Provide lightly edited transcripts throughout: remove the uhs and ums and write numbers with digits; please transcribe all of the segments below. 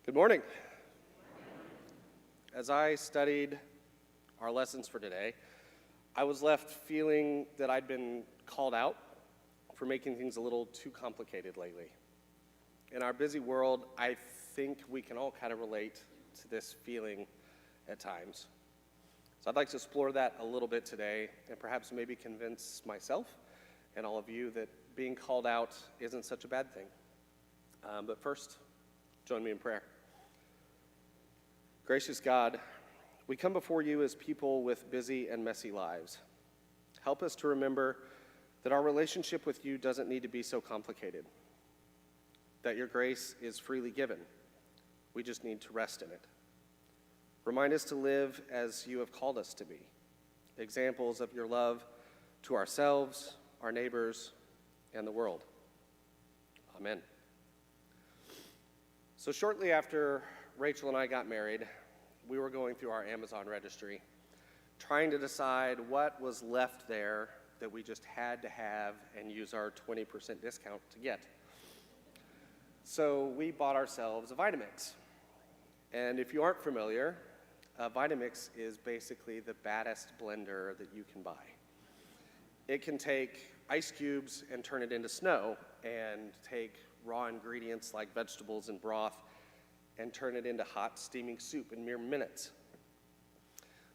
Good morning. As I studied our lessons for today, I was left feeling that I'd been called out for making things a little too complicated lately. In our busy world, I think we can all kind of relate to this feeling at times. So I'd like to explore that a little bit today and perhaps maybe convince myself and all of you that being called out isn't such a bad thing. But first, join me in prayer. Gracious God, we come before you as people with busy and messy lives. Help us to remember that our relationship with you doesn't need to be so complicated, that your grace is freely given. We just need to rest in it. Remind us to live as you have called us to be, examples of your love to ourselves, our neighbors, and the world. Amen. So shortly after Rachel and I got married, we were going through our Amazon registry, trying to decide what was left there that we just had to have and use our 20% discount to get. So we bought ourselves a Vitamix. And if you aren't familiar, a Vitamix is basically the baddest blender that you can buy. It can take ice cubes and turn it into snow, and take raw ingredients like vegetables and broth and turn it into hot, steaming soup in mere minutes.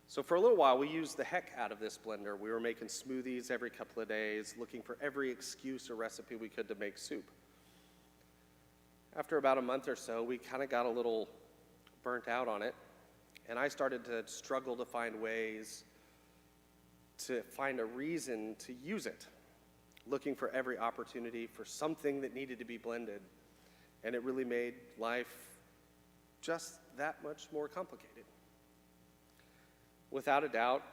So for a little while, we used the heck out of this blender. We were making smoothies every couple of days, looking for every excuse or recipe we could to make soup. After about a month or so, we kind of got a little burnt out on it, and I started to struggle to find ways to find a reason to use it, looking for every opportunity for something that needed to be blended, and it really made life just that much more complicated. Without a doubt,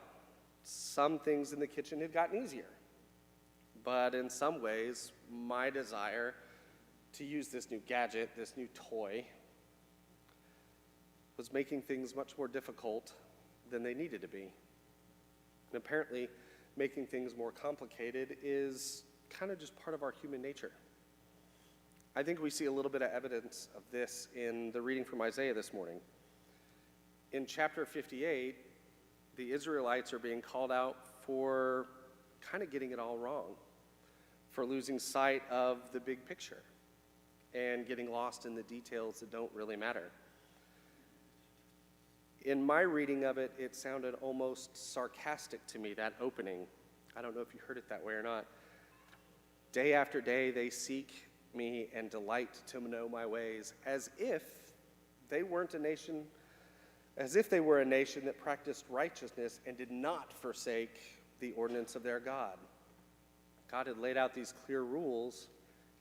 some things in the kitchen had gotten easier, but in some ways, my desire to use this new gadget, this new toy, was making things much more difficult than they needed to be. And apparently, making things more complicated is kind of just part of our human nature. I think we see a little bit of evidence of this in the reading from Isaiah this morning. In chapter 58, the Israelites are being called out for kind of getting it all wrong, for losing sight of the big picture and getting lost in the details that don't really matter. In my reading of it, it sounded almost sarcastic to me, that opening. I don't know if you heard it that way or not. Day after day, they seek me and delight to know my ways, as if they were a nation that practiced righteousness and did not forsake the ordinance of their God. God had laid out these clear rules,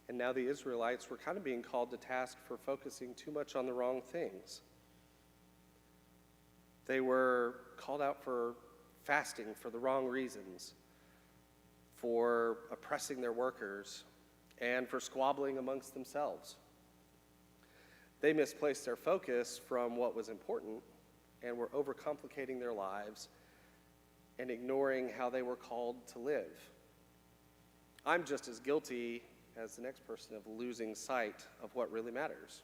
and now the Israelites were kind of being called to task for focusing too much on the wrong things. They were called out for fasting for the wrong reasons, for oppressing their workers, and for squabbling amongst themselves. They misplaced their focus from what was important and were overcomplicating their lives and ignoring how they were called to live. I'm just as guilty as the next person of losing sight of what really matters.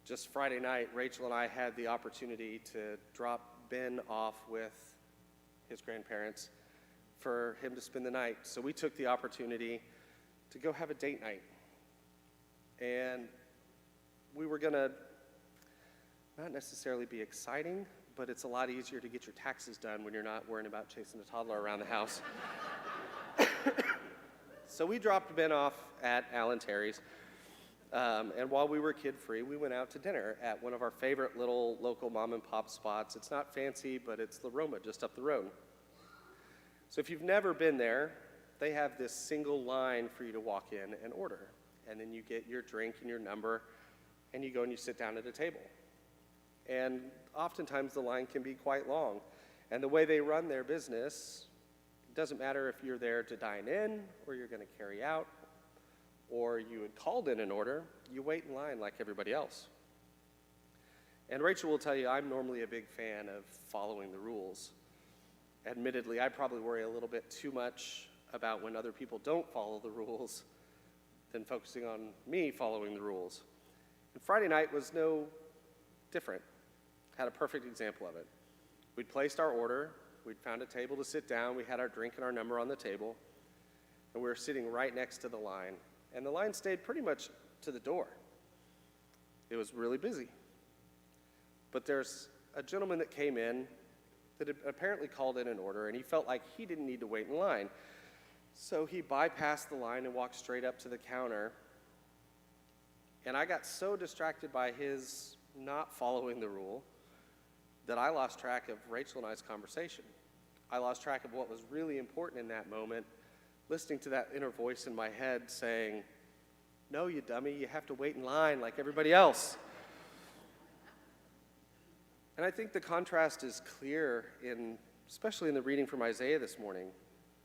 Just Friday night, Rachel and I had the opportunity to drop Ben off with his grandparents for him to spend the night. So we took the opportunity to go have a date night. And we were gonna not necessarily be exciting, but it's a lot easier to get your taxes done when you're not worrying about chasing a toddler around the house. So we dropped Ben off at Alan Terry's. And while we were kid-free, we went out to dinner at one of our favorite little local mom-and-pop spots. It's not fancy, but it's La Roma just up the road. So if you've never been there, they have this single line for you to walk in and order. And then you get your drink and your number, and you go and you sit down at a table. And oftentimes the line can be quite long. And the way they run their business, it doesn't matter if you're there to dine in or you're going to carry out, or you had called in an order, you wait in line like everybody else. And Rachel will tell you, I'm normally a big fan of following the rules. Admittedly, I probably worry a little bit too much about when other people don't follow the rules than focusing on me following the rules. And Friday night was no different. Had a perfect example of it. We'd placed our order, we'd found a table to sit down, we had our drink and our number on the table, and we were sitting right next to the line. And the line stayed pretty much to the door. It was really busy. But there's a gentleman that came in that had apparently called in an order, and he felt like he didn't need to wait in line. So he bypassed the line and walked straight up to the counter. And I got so distracted by his not following the rule that I lost track of Rachel and I's conversation. I lost track of what was really important in that moment, listening to that inner voice in my head saying, "No, you dummy, you have to wait in line like everybody else." And I think the contrast is clear, especially in the reading from Isaiah this morning.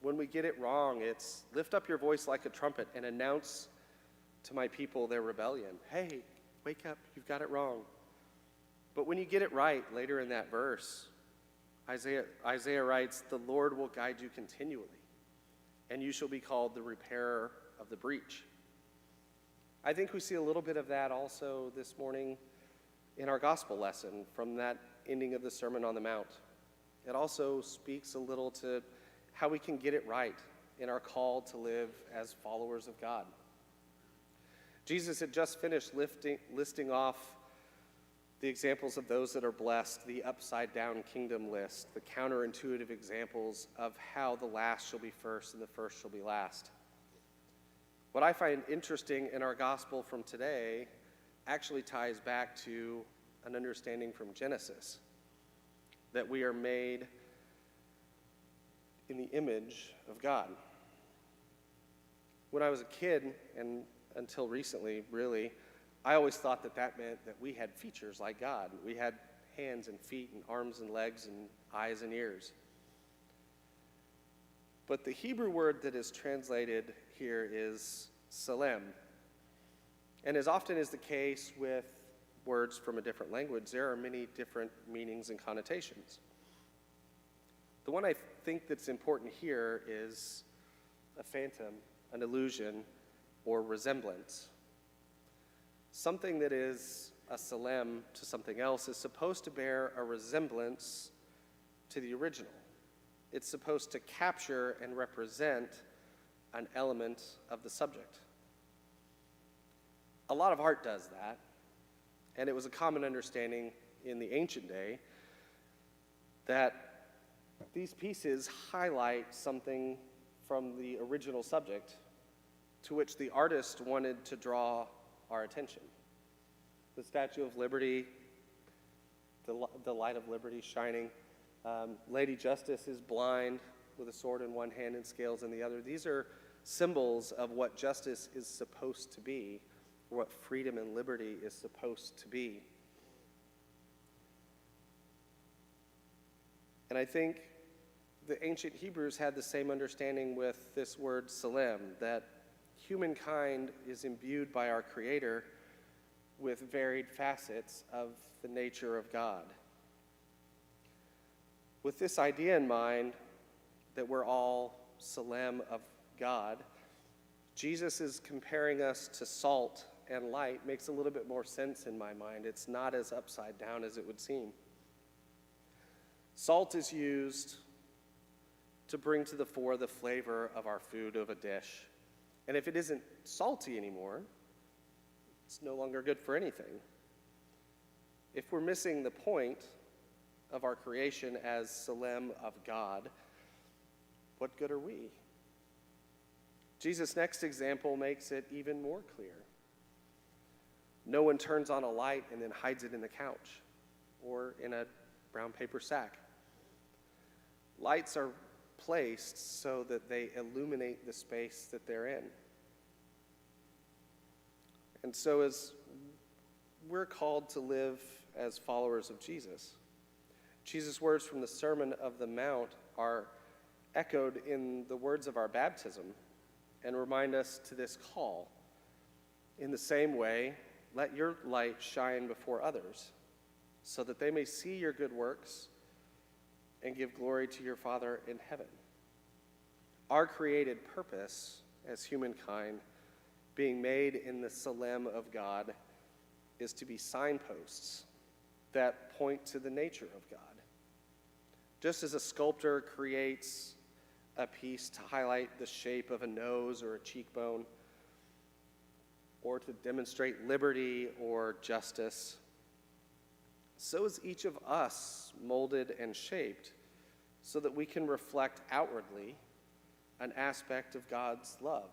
When we get it wrong, it's lift up your voice like a trumpet and announce to my people their rebellion. Hey, wake up, you've got it wrong. But when you get it right, later in that verse, Isaiah writes, "The Lord will guide you continually, and you shall be called the repairer of the breach." I think we see a little bit of that also this morning in our gospel lesson from that ending of the Sermon on the Mount. It also speaks a little to how we can get it right in our call to live as followers of God. Jesus had just finished listing off the examples of those that are blessed, the upside-down kingdom list, the counterintuitive examples of how the last shall be first and the first shall be last. What I find interesting in our gospel from today actually ties back to an understanding from Genesis, that we are made in the image of God. When I was a kid, and until recently, really, I always thought that meant that we had features like God. We had hands and feet and arms and legs and eyes and ears. But the Hebrew word that is translated here is salem. And as often is the case with words from a different language, there are many different meanings and connotations. The one I think that's important here is a phantom, an illusion, or resemblance. Something that is a salem to something else is supposed to bear a resemblance to the original. It's supposed to capture and represent an element of the subject. A lot of art does that, and it was a common understanding in the ancient day that these pieces highlight something from the original subject to which the artist wanted to draw our attention. The Statue of Liberty, the light of liberty shining. Lady Justice is blind with a sword in one hand and scales in the other. These are symbols of what justice is supposed to be, or what freedom and liberty is supposed to be. And I think the ancient Hebrews had the same understanding with this word salem, that humankind is imbued by our Creator with varied facets of the nature of God. With this idea in mind, that we're all salem of God, Jesus is comparing us to salt and light makes a little bit more sense in my mind. It's not as upside down as it would seem. Salt is used to bring to the fore the flavor of our food, of a dish. And if it isn't salty anymore, it's no longer good for anything. If we're missing the point of our creation as salem of God, what good are we? Jesus' next example makes it even more clear. No one turns on a light and then hides it in the couch or in a brown paper sack. Lights are placed so that they illuminate the space that they're in. And so as we're called to live as followers of Jesus, Jesus' words from the Sermon of the Mount are echoed in the words of our baptism and remind us to this call. In the same way, let your light shine before others, so that they may see your good works and give glory to your Father in heaven. Our created purpose as humankind, being made in the salem of God, is to be signposts that point to the nature of God. Just as a sculptor creates a piece to highlight the shape of a nose or a cheekbone, or to demonstrate liberty or justice, so is each of us molded and shaped so that we can reflect outwardly an aspect of God's love.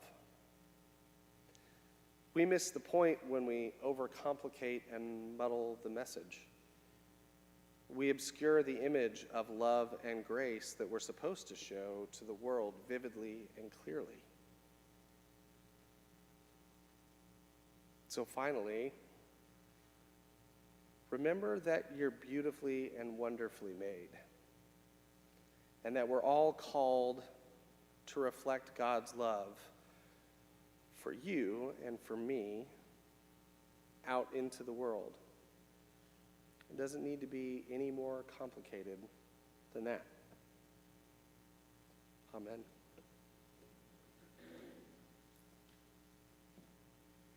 We miss the point when we overcomplicate and muddle the message. We obscure the image of love and grace that we're supposed to show to the world vividly and clearly. So finally, remember that you're beautifully and wonderfully made, and that we're all called to reflect God's love for you and for me out into the world. It doesn't need to be any more complicated than that. Amen.